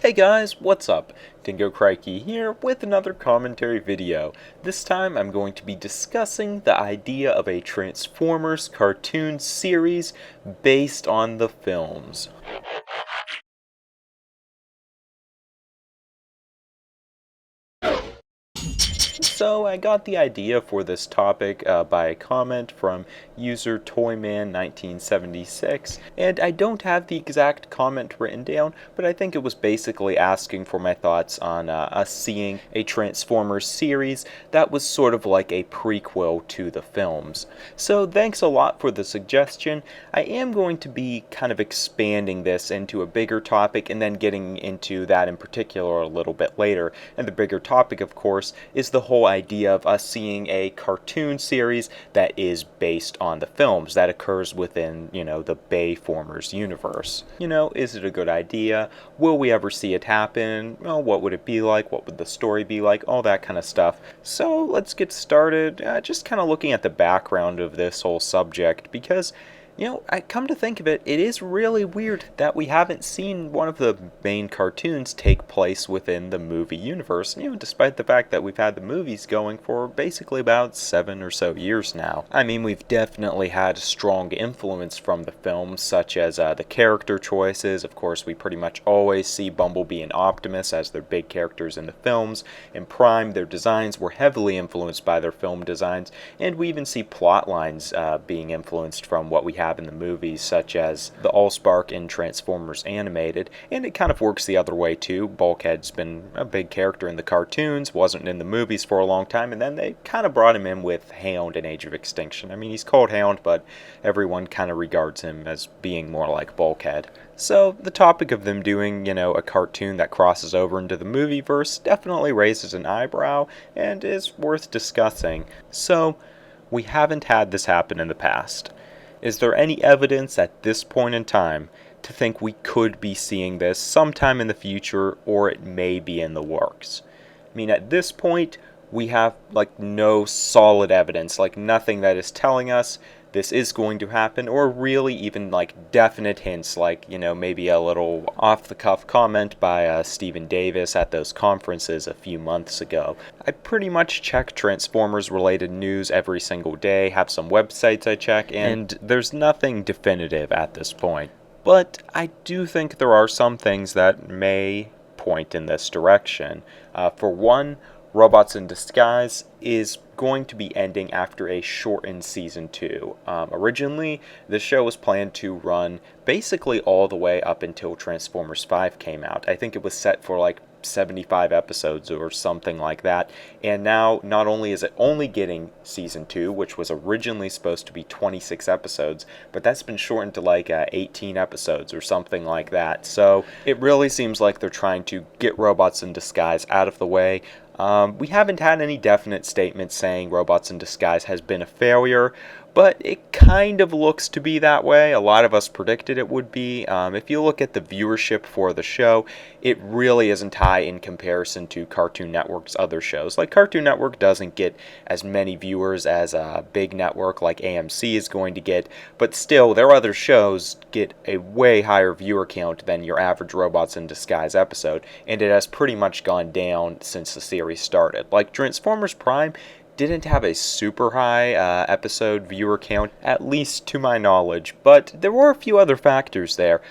Hey guys, what's up? Dingo Crikey here with another commentary video. This time I'm going to be discussing the idea of a Transformers cartoon series based on the films. So I got the idea for this topic by a comment from user Toyman1976, and I don't have the exact comment written down, but I think it was basically asking for my thoughts on us seeing a Transformers series that was sort of like a prequel to the films. So thanks a lot for the suggestion. I am going to be kind of expanding this into a bigger topic and then getting into that in particular a little bit later. And the bigger topic, of course, is the whole idea of us seeing a cartoon series that is based on the films that occurs within, the BayFormers universe. Is it a good idea? Will we ever see it happen? Well, what would it be like? What would the story be like? All that kind of stuff. So let's get started, just kind of looking at the background of this whole subject, because I come to think of it, it is really weird that we haven't seen one of the main cartoons take place within the movie universe, despite the fact that we've had the movies going for basically about 7 or so years now. I mean, we've definitely had strong influence from the films, such as the character choices. Of course, we pretty much always see Bumblebee and Optimus as their big characters in the films. In Prime, their designs were heavily influenced by their film designs, and we even see plot lines being influenced from what we have in the movies, such as the Allspark in Transformers Animated, and it kind of works the other way too. Bulkhead's been a big character in the cartoons, wasn't in the movies for a long time, and then they kind of brought him in with Hound in Age of Extinction. I mean, he's called Hound, but everyone kind of regards him as being more like Bulkhead. So the topic of them doing, a cartoon that crosses over into the movieverse definitely raises an eyebrow and is worth discussing. So we haven't had this happen in the past. Is there any evidence at this point in time to think we could be seeing this sometime in the future, or it may be in the works? I mean, at this point, we have no solid evidence, nothing that is telling us this is going to happen, or really even definite hints, maybe a little off-the-cuff comment by Stephen Davis at those conferences a few months ago. I pretty much check Transformers-related news every single day, have some websites I check, and there's nothing definitive at this point. But I do think there are some things that may point in this direction. For one, Robots in Disguise is going to be ending after a shortened season 2. Originally, the show was planned to run basically all the way up until Transformers 5 came out. I think it was set for 75 episodes or something like that, and now not only is it only getting season 2, which was originally supposed to be 26 episodes, but that's been shortened to 18 episodes or something like that. So it really seems like they're trying to get Robots in Disguise out of the way. We haven't had any definite statements saying Robots in Disguise has been a failure, but it kind of looks to be that way. A lot of us predicted it would be. If you look at the viewership for the show, it really isn't high in comparison to Cartoon Network's other shows. Cartoon Network doesn't get as many viewers as a big network like AMC is going to get, but still, their other shows get a way higher viewer count than your average Robots in Disguise episode, and it has pretty much gone down since the series started. Transformers Prime didn't have a super high episode viewer count, at least to my knowledge, but there were a few other factors there.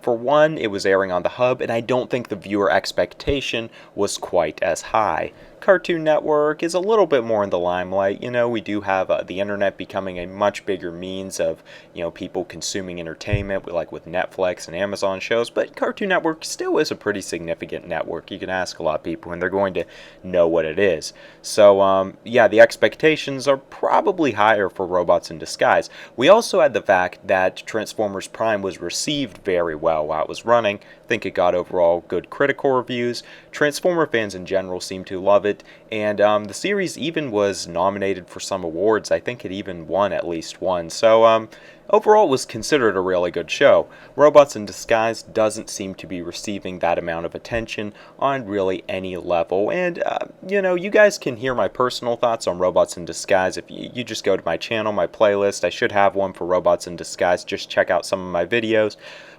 For one, it was airing on the Hub, and I don't think the viewer expectation was quite as high. Cartoon Network is a little bit more in the limelight. We do have the internet becoming a much bigger means of, people consuming entertainment with Netflix and Amazon shows, but Cartoon Network still is a pretty significant network. You can ask a lot of people and they're going to know what it is. So, the expectations are probably higher for Robots in Disguise. We also had the fact that Transformers Prime was received very well while it was running. I think it got overall good critical reviews. Transformer fans in general seem to love it, and the series even was nominated for some awards. I think it even won at least one. So overall, it was considered a really good show. Robots in Disguise doesn't seem to be receiving that amount of attention on really any level, and you guys can hear my personal thoughts on Robots in Disguise if you just go to my channel, my playlist. I should have one for Robots in Disguise. Just check out some of my videos.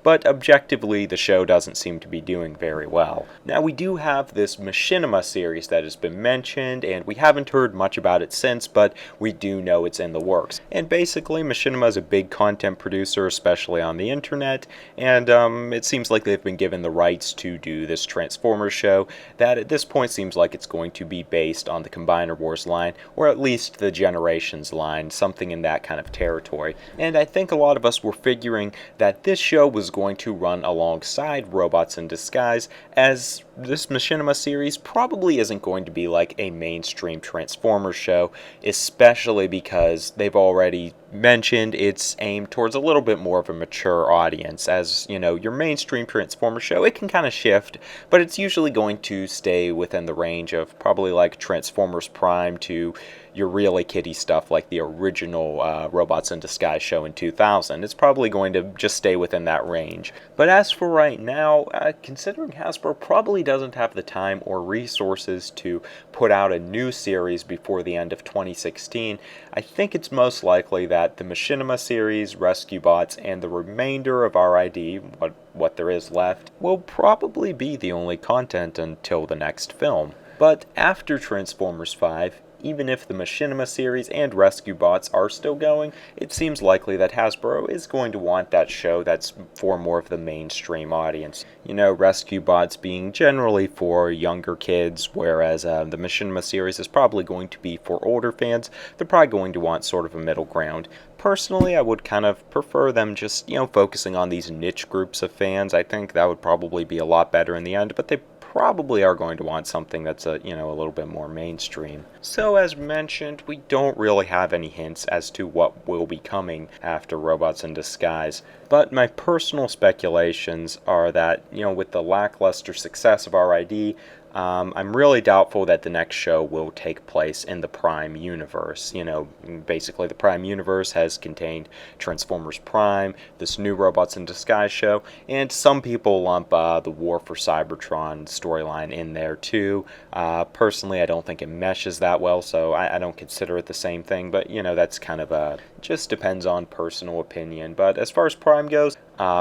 but objectively the show doesn't seem to be doing very well. Now we do have this Machinima series that has been mentioned, and we haven't heard much about it since, but we do know it's in the works. And basically Machinima is a big content producer, especially on the internet, and it seems like they've been given the rights to do this Transformers show that at this point seems like it's going to be based on the Combiner Wars line, or at least the Generations line, something in that kind of territory. And I think a lot of us were figuring that this show was going to run alongside Robots in Disguise, as this Machinima series probably isn't going to be like a mainstream Transformers show, especially because they've already mentioned it's aimed towards a little bit more of a mature audience. As you know, your mainstream Transformers show, it can kind of shift, but it's usually going to stay within the range of probably like Transformers Prime to your really kiddie stuff like the original Robots in Disguise show in 2000. It's probably going to just stay within that range. But as for right now, considering Hasbro probably doesn't have the time or resources to put out a new series before the end of 2016, I think it's most likely that the Machinima series, Rescue Bots, and the remainder of RID, what there is left, will probably be the only content until the next film. But after Transformers 5, even if the Machinima series and Rescue Bots are still going, it seems likely that Hasbro is going to want that show that's for more of the mainstream audience. You know, Rescue Bots being generally for younger kids, whereas the Machinima series is probably going to be for older fans. They're probably going to want sort of a middle ground. Personally, I would kind of prefer them just, focusing on these niche groups of fans. I think that would probably be a lot better in the end, but they probably are going to want something that's a little bit more mainstream. So as mentioned, we don't really have any hints as to what will be coming after Robots in Disguise, but my personal speculations are that, with the lackluster success of RID, I'm really doubtful that the next show will take place in the Prime universe. Basically the Prime universe has contained Transformers Prime, this new Robots in Disguise show, and some people lump the War for Cybertron storyline in there too. Personally, I don't think it meshes that well, so I don't consider it the same thing, but that's kind of just depends on personal opinion. But as far as Prime goes,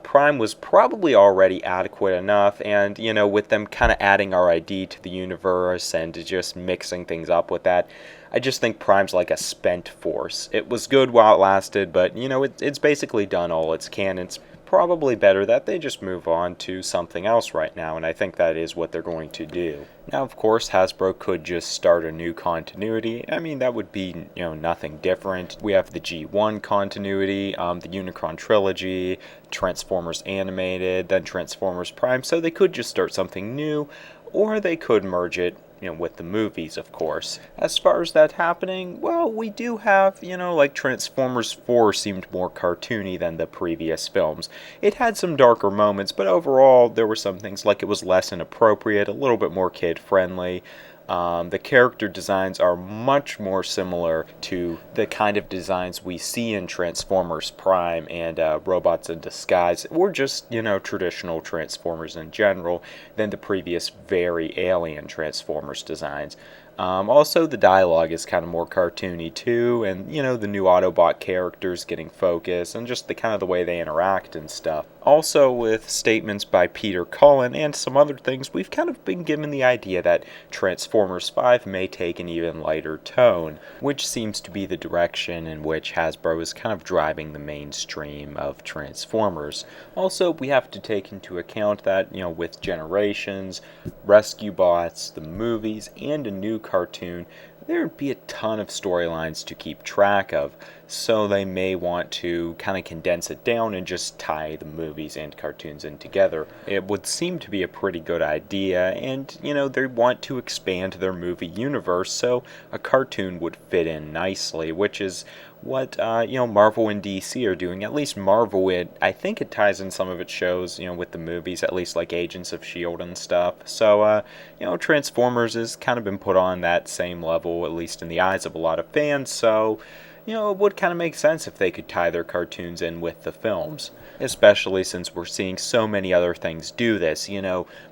Prime was probably already adequate enough, and with them kind of adding RID to the universe and just mixing things up with that, I just think Prime's like a spent force. It was good while it lasted, but it's basically done all its can. It's probably better that they just move on to something else right now, and I think that is what they're going to do. Now, of course, Hasbro could just start a new continuity. I mean, that would be, nothing different. We have the G1 continuity, the Unicron trilogy, Transformers Animated, then Transformers Prime, so they could just start something new, or they could merge it with the movies, of course. As far as that happening, well, we do have, like Transformers 4 seemed more cartoony than the previous films. It had some darker moments, but overall, there were some things like it was less inappropriate, a little bit more kid-friendly. The character designs are much more similar to the kind of designs we see in Transformers Prime and Robots in Disguise, or just, traditional Transformers in general, than the previous very alien Transformers designs. Also, the dialogue is kind of more cartoony too, and the new Autobot characters getting focus, and just the way they interact and stuff. Also, with statements by Peter Cullen and some other things, we've kind of been given the idea that Transformers 5 may take an even lighter tone, which seems to be the direction in which Hasbro is kind of driving the mainstream of Transformers. Also, we have to take into account that, with Generations, Rescue Bots, the movies, and a new cartoon, there would be a ton of storylines to keep track of, so they may want to kind of condense it down and just tie the movies and cartoons in together. It would seem to be a pretty good idea, and they want to expand their movie universe, so a cartoon would fit in nicely, which is what Marvel and DC are doing. At least Marvel, I think it ties in some of its shows with the movies, at least like Agents of S.H.I.E.L.D. and stuff. So Transformers has kind of been put on that same level, at least in the eyes of a lot of fans. So it would kind of make sense if they could tie their cartoons in with the films, especially since we're seeing so many other things do this.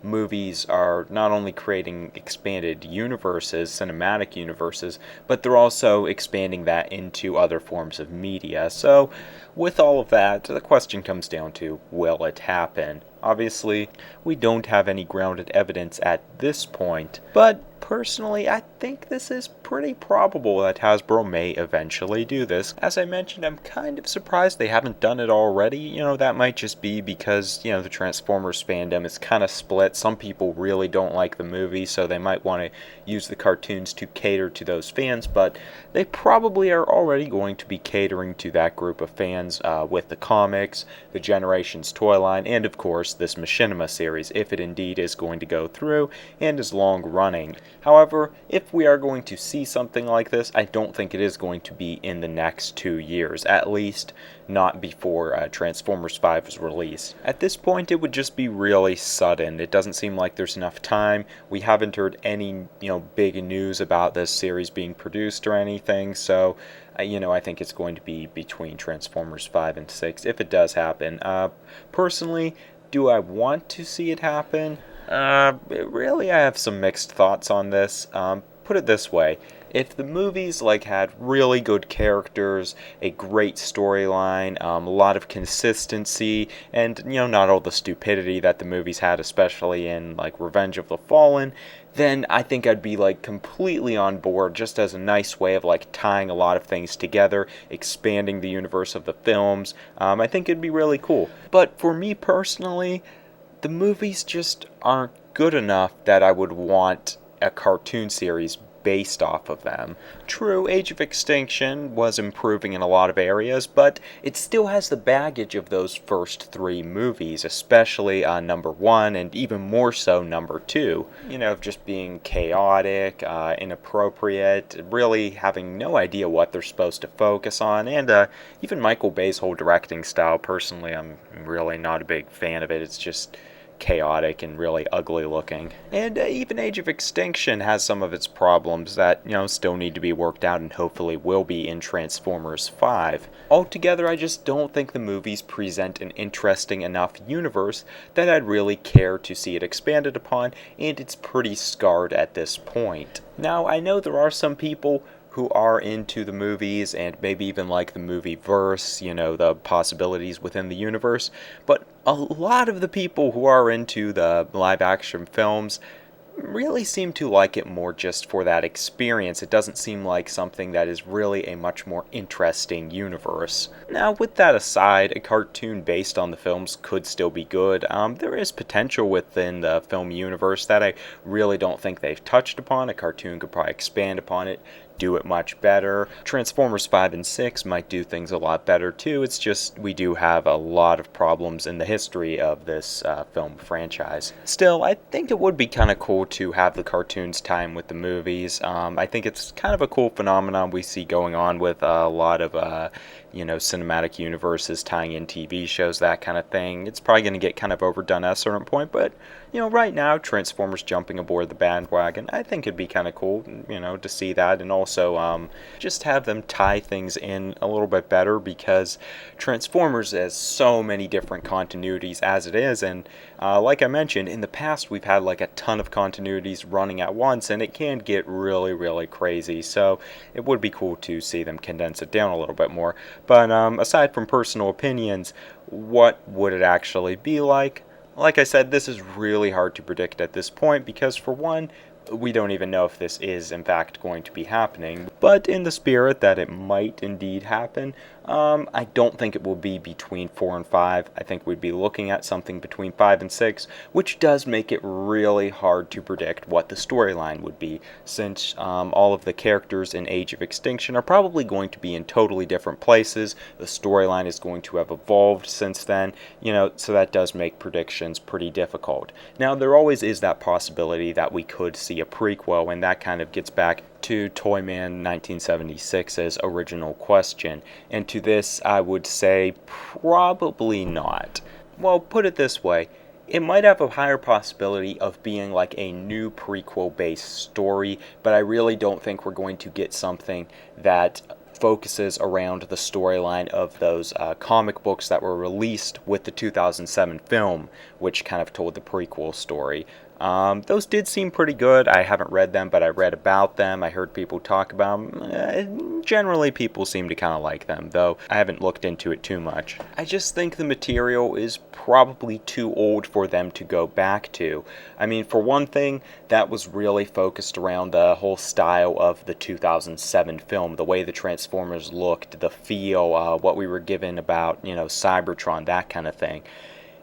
Movies are not only creating expanded universes, cinematic universes, but they're also expanding that into other forms of media. So, with all of that, the question comes down to, will it happen? Obviously, we don't have any grounded evidence at this point, but personally, I think this is pretty probable that Hasbro may eventually do this. As I mentioned, I'm kind of surprised they haven't done it already. That might just be because, the Transformers fandom is kind of split. Some people really don't like the movie, so they might want to use the cartoons to cater to those fans, but they probably are already going to be catering to that group of fans with the comics, the Generations toy line, and of course, this Machinima series, if it indeed is going to go through and is long running. However, if we are going to see something like this, I don't think it is going to be in the next 2 years, at least not before Transformers 5 is released. At this point, it would just be really sudden. It doesn't seem like there's enough time. We haven't heard any, big news about this series being produced or anything, so I think it's going to be between Transformers 5 and 6 if it does happen. Personally, do I want to see it happen? Really, I have some mixed thoughts on this. Put it this way. If the movies had really good characters, a great storyline, a lot of consistency, and not all the stupidity that the movies had, especially in Revenge of the Fallen, then I think I'd be completely on board, just as a nice way of tying a lot of things together, expanding the universe of the films. I think it'd be really cool. But for me personally, the movies just aren't good enough that I would want a cartoon series based off of them. True, Age of Extinction was improving in a lot of areas, but it still has the baggage of those first 3 movies, especially number 1 and even more so number 2. Of just being chaotic, inappropriate, really having no idea what they're supposed to focus on, and even Michael Bay's whole directing style, personally, I'm really not a big fan of it. It's just chaotic and really ugly looking. And even Age of Extinction has some of its problems that, still need to be worked out and hopefully will be in Transformers 5. Altogether, I just don't think the movies present an interesting enough universe that I'd really care to see it expanded upon, and it's pretty scarred at this point. Now, I know there are some people who are into the movies and maybe even like the movie verse, the possibilities within the universe, but a lot of the people who are into the live action films really seem to like it more just for that experience. It doesn't seem like something that is really a much more interesting universe. Now, with that aside, a cartoon based on the films could still be good. There is potential within the film universe that I really don't think they've touched upon. A cartoon could probably expand upon it, do it much better. Transformers 5 and 6 might do things a lot better too. It's just we do have a lot of problems in the history of this film franchise. Still, I think it would be kind of cool to have the cartoons tie in with the movies. I think it's kind of a cool phenomenon we see going on with a lot of cinematic universes tying in TV shows, that kind of thing. It's probably going to get kind of overdone at a certain point, but right now, Transformers jumping aboard the bandwagon, I think it'd be kind of cool, to see that, and also just have them tie things in a little bit better, because Transformers has so many different continuities as it is, and like I mentioned, in the past we've had a ton of continuities running at once, and it can get really, really crazy, so it would be cool to see them condense it down a little bit more. But aside from personal opinions, what would it actually be like? Like I said, this is really hard to predict at this point because, for one, we don't even know if this is in fact going to be happening. But in the spirit that it might indeed happen, I don't think it will be between 4 and 5. I think we'd be looking at something between 5 and 6, which does make it really hard to predict what the storyline would be, since all of the characters in Age of Extinction are probably going to be in totally different places. The storyline is going to have evolved since then, so that does make predictions pretty difficult. Now, there always is that possibility that we could see a prequel, and that kind of gets back to Toyman 1976's original question, and to this I would say probably not. Well, put it this way, it might have a higher possibility of being a new prequel based story, but I really don't think we're going to get something that focuses around the storyline of those comic books that were released with the 2007 film, which kind of told the prequel story. Those did seem pretty good. I haven't read them, but I read about them. I heard people talk about them. Generally, people seem to kind of like them, though I haven't looked into it too much. I just think the material is probably too old for them to go back to. I mean, for one thing, that was really focused around the whole style of the 2007 film, the way the Transformers looked, the feel, what we were given about, Cybertron, that kind of thing.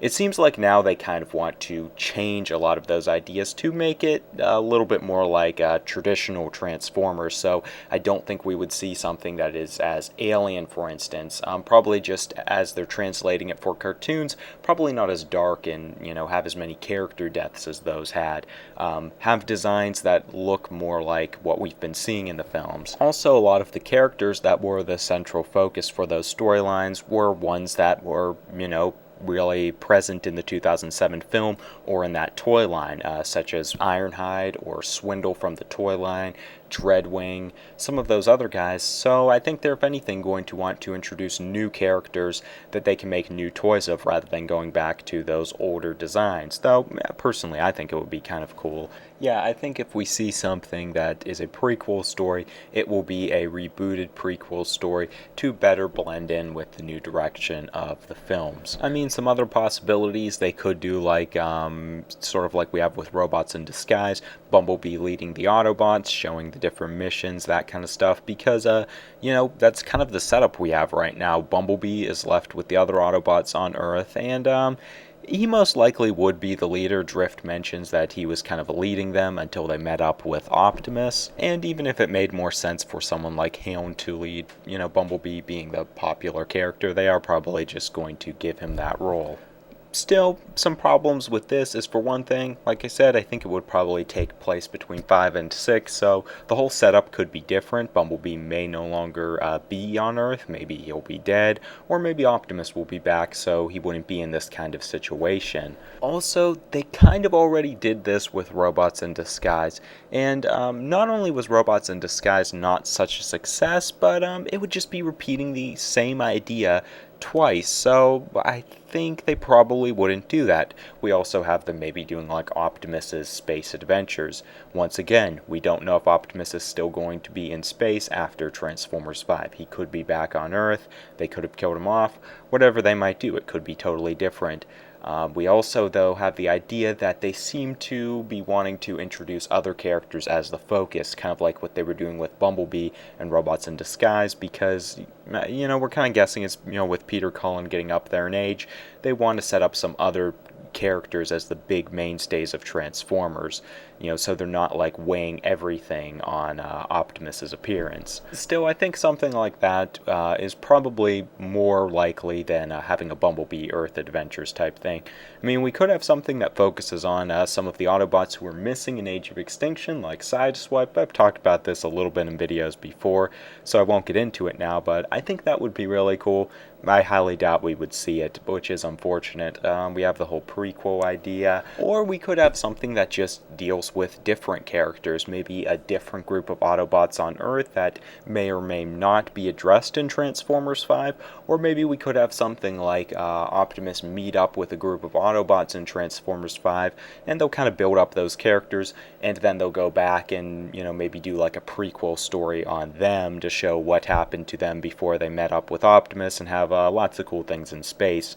It seems like now they kind of want to change a lot of those ideas to make it a little bit more like traditional Transformers, so I don't think we would see something that is as alien, for instance. Probably just as they're translating it for cartoons, probably not as dark and, have as many character deaths as those had. Have designs that look more like what we've been seeing in the films. Also, a lot of the characters that were the central focus for those storylines were ones that were, really present in the 2007 film or in that toy line, such as Ironhide or Swindle from the toy line, Dreadwing, some of those other guys. So I think they're, if anything, going to want to introduce new characters that they can make new toys of rather than going back to those older designs. Though, personally, I think it would be kind of cool. Yeah, I think if we see something that is a prequel story, it will be a rebooted prequel story to better blend in with the new direction of the films. I mean, some other possibilities they could do, like sort of like we have with Robots in Disguise, Bumblebee leading the Autobots, showing the different missions, that kind of stuff, because that's kind of the setup we have right now. Bumblebee is left with the other Autobots on Earth, and he most likely would be the leader. Drift mentions that he was kind of leading them until they met up with Optimus, and even if it made more sense for someone like Hound to lead, Bumblebee being the popular character, they are probably just going to give him that role. Still, some problems with this is, for one thing, like I said, I think it would probably take place between 5 and 6, so the whole setup could be different. Bumblebee may no longer be on Earth, maybe he'll be dead, or maybe Optimus will be back so he wouldn't be in this kind of situation. Also, they kind of already did this with Robots in Disguise, and not only was Robots in Disguise not such a success, but it would just be repeating the same idea twice, so I think they probably wouldn't do that. We also have them maybe doing like Optimus's space adventures. Once again, we don't know if Optimus is still going to be in space after Transformers 5. He could be back on Earth, they could have killed him off, whatever they might do, it could be totally different. We also, though, have the idea that they seem to be wanting to introduce other characters as the focus, kind of like what they were doing with Bumblebee and Robots in Disguise, because, we're kind of guessing it's, with Peter Cullen getting up there in age, they want to set up some other characters as the big mainstays of Transformers, so they're not like weighing everything on Optimus's appearance. Still, I think something like that is probably more likely than having a Bumblebee Earth Adventures type thing. I mean, we could have something that focuses on some of the Autobots who are missing in Age of Extinction, like Sideswipe. I've talked about this a little bit in videos before, so I won't get into it now, but I think that would be really cool. I highly doubt we would see it, which is unfortunate. We have the whole prequel idea, or we could have something that just deals with different characters, maybe a different group of Autobots on Earth that may or may not be addressed in Transformers 5, or maybe we could have something like Optimus meet up with a group of Autobots in Transformers 5, and they'll kind of build up those characters, and then they'll go back and, maybe do like a prequel story on them to show what happened to them before they met up with Optimus and have lots of cool things in space,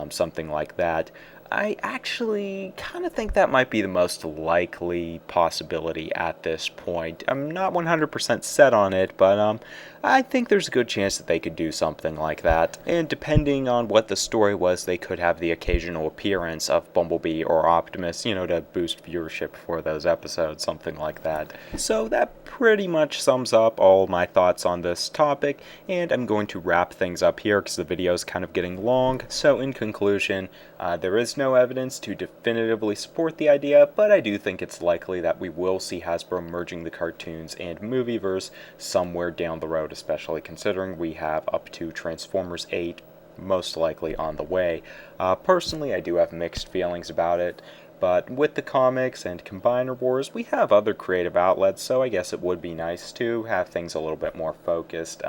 something like that. I actually kind of think that might be the most likely possibility at this point. I'm not 100% set on it, but I think there's a good chance that they could do something like that. And depending on what the story was, they could have the occasional appearance of Bumblebee or Optimus, to boost viewership for those episodes, something like that. So that pretty much sums up all my thoughts on this topic, and I'm going to wrap things up here because the video is kind of getting long. So in conclusion, there is no evidence to definitively support the idea, but I do think it's likely that we will see Hasbro merging the cartoons and movieverse somewhere down the road, especially considering we have up to Transformers 8 most likely on the way. Personally, I do have mixed feelings about it. But with the comics and Combiner Wars, we have other creative outlets, so I guess it would be nice to have things a little bit more focused.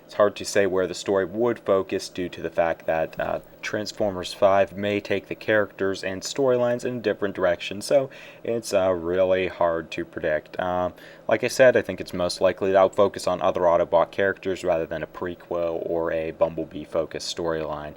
It's hard to say where the story would focus due to the fact that Transformers 5 may take the characters and storylines in a different direction, so it's really hard to predict. Like I said, I think it's most likely that I'll focus on other Autobot characters rather than a prequel or a Bumblebee-focused storyline.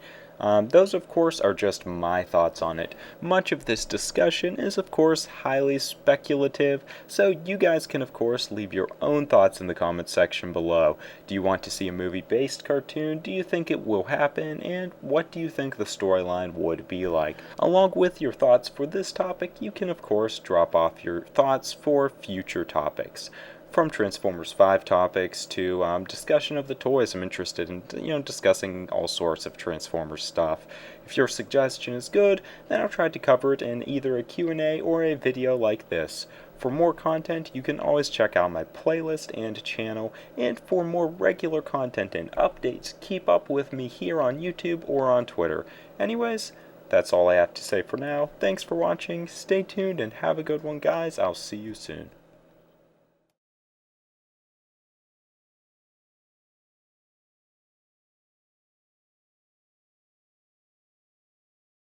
Those, of course, are just my thoughts on it. Much of this discussion is, of course, highly speculative, so you guys can, of course, leave your own thoughts in the comments section below. Do you want to see a movie-based cartoon? Do you think it will happen? And what do you think the storyline would be like? Along with your thoughts for this topic, you can, of course, drop off your thoughts for future topics. From Transformers 5 topics to discussion of the toys. I'm interested in, discussing all sorts of Transformers stuff. If your suggestion is good, then I'll try to cover it in either a Q&A or a video like this. For more content, you can always check out my playlist and channel, and for more regular content and updates, keep up with me here on YouTube or on Twitter. Anyways, that's all I have to say for now. Thanks for watching, stay tuned, and have a good one, guys. I'll see you soon.